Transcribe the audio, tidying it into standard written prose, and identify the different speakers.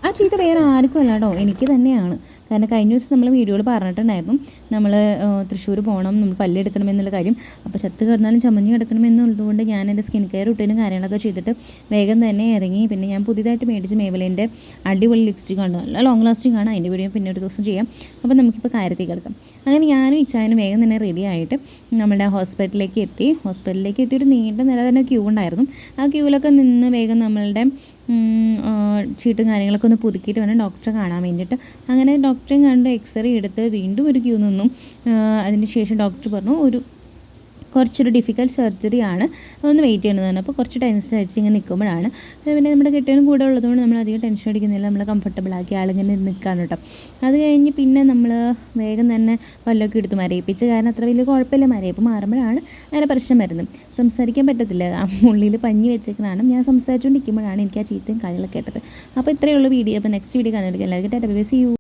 Speaker 1: ആ ചീത്ത വേറെ ആർക്കും അല്ലാട്ടോ, എനിക്ക് തന്നെയാണ്. കാരണം കഴിഞ്ഞ ദിവസം നമ്മൾ വീഡിയോയിൽ പറഞ്ഞിട്ടുണ്ടായിരുന്നു നമ്മൾ തൃശ്ശൂർ പോകണം, നമ്മൾ പല്ലെടുക്കണമെന്നുള്ള കാര്യം. അപ്പോൾ ചത്ത് കിടന്നാലും ചമഞ്ഞ് കിടക്കണമെന്നുള്ളതുകൊണ്ട് ഞാൻ എൻ്റെ സ്കിൻ കെയർ റുട്ടീനും കാര്യങ്ങളൊക്കെ ചെയ്തിട്ട് വേഗം തന്നെ ഇറങ്ങി. പിന്നെ ഞാൻ പുതിയതായിട്ട് മേടിച്ച മേബലിൻ്റെ അടിപൊളി ലിപ്സ്റ്റിക് ആണ്, നല്ല ലോങ് ലാസ്റ്റിംഗ് ആണ്. അതിൻ്റെ വീഡിയോ പിന്നെ ഒരു ദിവസം ചെയ്യാം. അപ്പോൾ നമുക്കിപ്പോൾ കാര്യത്തിൽ കിടക്കാം. അങ്ങനെ ഞാനും ഇച്ചായനും വേഗം തന്നെ റെഡി ആയിട്ട് നമ്മുടെ ഹോസ്പിറ്റലിലേക്ക് എത്തി. ഒരു നീണ്ട നില തന്നെ ക്യൂ ഉണ്ടായിരുന്നു. ആ ക്യൂവിലൊക്കെ നിന്ന് വേഗം നമ്മളുടെ ചീട്ടും കാര്യങ്ങളൊക്കെ ഒന്ന് പുതുക്കിയിട്ട് വേണം ഡോക്ടറെ കാണാൻ വേണ്ടിയിട്ട്. അങ്ങനെ ഡോക്ടറെ കണ്ട് എക്സ്റേ എടുത്ത് വീണ്ടും ഒരു ക്യൂ നിന്നും. അതിന് ശേഷം ഡോക്ടർ പറഞ്ഞു കുറച്ചൊരു ഡിഫിക്കൽട്ട് സർജറിയാണ്, ഒന്ന് വെയിറ്റ് ചെയ്യണമെന്ന്. അപ്പോൾ കുറച്ച് ടെൻഷൻ അടിച്ച് ഇങ്ങനെ നിൽക്കുമ്പോഴാണ് പിന്നെ നമ്മുടെ കെട്ടിയവനും കൂടെ ഉള്ളതുകൊണ്ട് നമ്മൾ അധികം ടെൻഷൻ അടിക്കുന്നില്ല, നമ്മൾ കംഫർട്ടബിളാക്കി ആളിങ്ങനെ നിൽക്കുകയാണ് കേട്ടോ. അത് കഴിഞ്ഞ് പിന്നെ നമ്മൾ വേഗം തന്നെ പല്ലൊക്കെ എടുത്ത് മരയിപ്പിച്ച്, കാരണം അത്ര വലിയ കുഴപ്പമില്ല, മരയിപ്പ് മാറുമ്പോഴാണ് അങ്ങനെ പ്രശ്നം വരുന്നത്. സംസാരിക്കാൻ പറ്റത്തില്ല, ആ ഉള്ളിൽ പഞ്ഞി വെച്ചേക്കാണ്. ഞാൻ സംസാരിച്ചുകൊണ്ടിരിക്കുമ്പോഴാണ് എനിക്ക് ആ ചീത്തയും കാര്യങ്ങളൊക്കെ കേട്ടത്. അപ്പോൾ ഇത്രയുള്ള വീഡിയോ. അപ്പോൾ നെക്സ്റ്റ് വീഡിയോ കാണുന്നത് എല്ലാവർക്കും tata bye bye, see U.